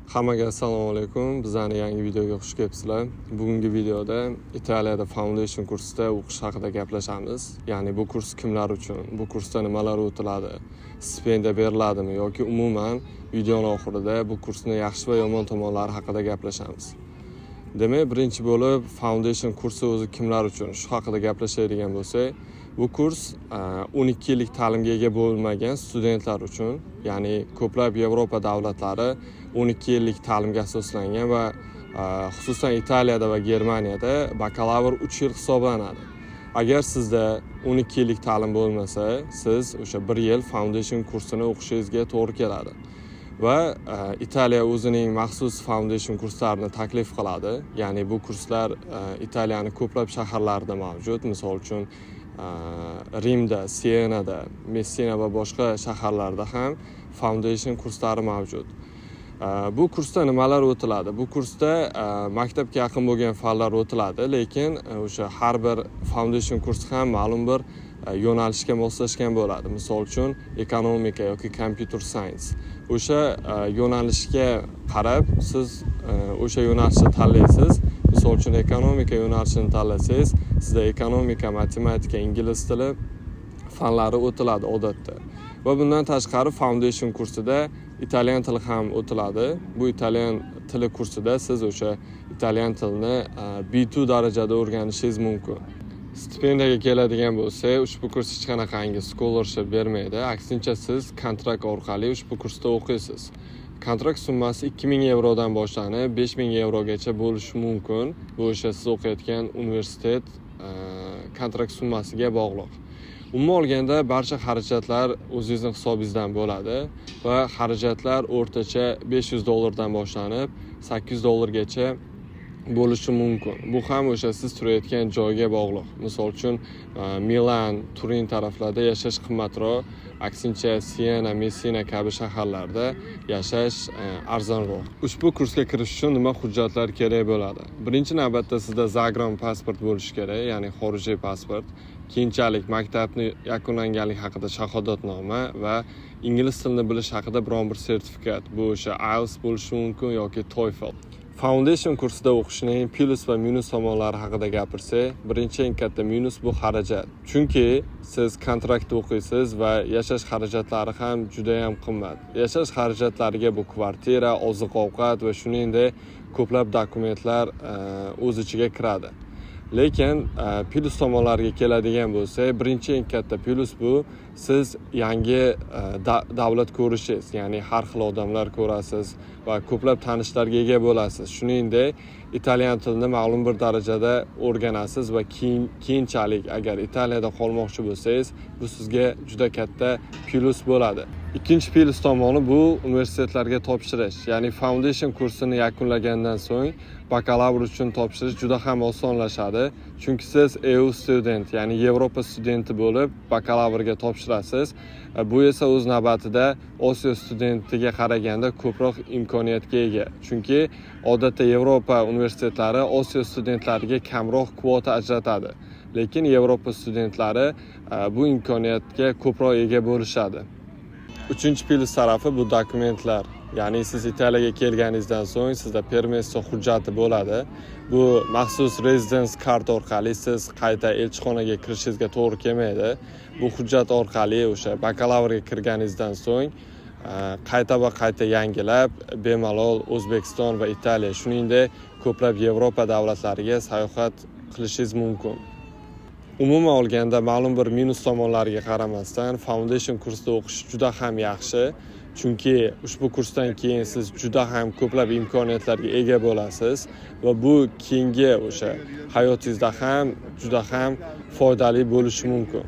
Hammaga assalomu alaykum. Bizning yangi videoga xush kelibsizlar. Bugungi videoda Italiyada foundation kursida o'qish haqida gaplashamiz. Ya'ni bu kurs kimlar uchun, bu kursda nimalar o'tiladi, stipendiya beriladimi yoki umuman videoning oxirida bu kursning yaxshi va yomon tomonlari haqida gaplashamiz. Demak, birinchi bo'lib foundation kursi o'zi kimlar uchun shu haqida gaplashadigan bo'lsak, bu kurs 12 yillik ta'limga ega bo'lmagan studentlar uchun, ya'ni ko'plab Yevropa davlatlari 12 yillik ta'limga asoslangan va xususan Italiyada va Germaniyada bakalavr 3 yil hisoblanadi. Agar sizda 12 yillik ta'lim bo'lmasa, siz o'sha 1 yil foundation kursini o'qishingizga to'g'ri keladi. Va Italiya o'zining maxsus foundation kurslarini taklif qiladi. Ya'ni bu kurslar Italiyaning ko'plab shaharlarida mavjud. Misol uchun Rimda, Sienada, Messina va boshqa shaharlarda ham foundation kurslari mavjud. Bu kursda nimalar o'tiladi? Bu kursda maktabga yaqin bo'lgan fanlar o'tiladi, lekin o'sha har bir foundation kursi ham ma'lum bir yo'nalishga moslashgan bo'ladi. Misol uchun ekonomika yoki computer science. O'sha yo'nalishga qarab siz o'sha yo'nalishni tanlaysiz. Misol uchun ekonomika yo'nalishini tanlasangiz, sizda ekonomika, matematika, ingliz tili fanlari o'tiladi odatda. Va bundan tashqari foundation kursida italyan tili ham o'tiladi. Bu italyan tili kursida siz o'sha italyan tilini B2 darajada o'rganishingiz mumkin. Stipendiyaga keladigan bo'lsak, ushbu kurs hech qanaqangi scholarship bermaydi. Aksincha siz kontrakt orqali ushbu kursda o'qiysiz. Kontrakt summasi 2000 yevrodan boshlanib 5000 yevrogacha bo'lishi mumkin. Bu o'sha siz o'qiyotgan universitet kontrakt summasiga bog'liq. Umuman olganda barcha xarajatlar o'zingizning hisobingizdan bo'ladi va xarajatlar o'rtacha $500 dan boshlanib $800 bo'lishi mumkin. Bu ham o'sha siz turayotgan joyga bog'liq. Misol uchun Milan, Turin taraflarda yashash qimmatroq, aksincha Siena, Messina kabi shaharlarda yashash arzonroq. Ushbu kursga kirish uchun nima hujjatlar kerak bo'ladi? Birinchi navbatda sizda zagron pasport bo'lishi kerak, ya'ni xorijiy pasport. Keyinchalik maktabni yakunlanganlik haqida shahodatnoma va ingliz tilini bilish haqida biron bir sertifikat. Bu o'sha IELTS bo'lishi mumkin yoki TOEFL. Foundation kursida o'qishning plus va minus tomonlari haqida gapirsak, birinchi eng katta minus bu xarajat. Chunki siz kontraktda o'qiysiz va yashash xarajatlari ham juda ham qimmat. Yashash xarajatlariga bu kvartira, oziq-ovqat va shuningdek ko'plab dokumentlar o'z ichiga kiradi. Lekin plus tomonlariga keladigan bo'lsa, birinchi eng katta plus bu siz yangi davlat ko'rishingiz, ya'ni har xil odamlar ko'rasiz va ko'plab tanishlarga ega bo'lasiz. Shuningdek, italyan tilini ma'lum bir darajada o'rganasiz va keyinchalik agar Italiyada qolmoqchi bo'lsangiz, bu sizga juda katta plus bo'ladi. Ikkinchi plus tomoni bu universitetlarga topshirish, ya'ni foundation kursini yakunlagandan so'ng bakalavr uchun topshirish juda ham osonlashadi. Chunki siz EU student, ya'ni Yevropa studenti bo'lib bakalavrga topshirasiz. Bu esa o'z navbatida Osiyo studentiga qaraganda ko'proq imkoniyatga ega. Chunki odatda Yevropa universitetlari Osiyo studentlariga kamroq kvota ajratadi. Lekin Yevropa studentlari bu imkoniyatga ko'proq ega bo'lishadi. Uchinchi plus tarafi bu dokumentlar. Ya'ni siz Italiyaga kelganingizdan so'ng sizda permesso hujjati bo'ladi. Bu maxsus residence card orqali siz qayta elchixonaga kirishingizga to'g'ri kelmaydi. Bu hujjat orqali o'sha bakalavrga kirganingizdan so'ng qayta yangilab bemalol O'zbekiston va Italiya, shuningdek ko'plab Yevropa davlatlariga sayohat qilishingiz mumkin. Umuman olganda ma'lum bir minus tomonlariga qaramasdan foundation kursida o'qish juda ham yaxshi. Chunki ushbu kursdan keyin siz juda ham ko'plab imkoniyatlarga ega bo'lasiz va bu keyingi o'sha hayotingizda ham juda ham foydali bo'lishi mumkin.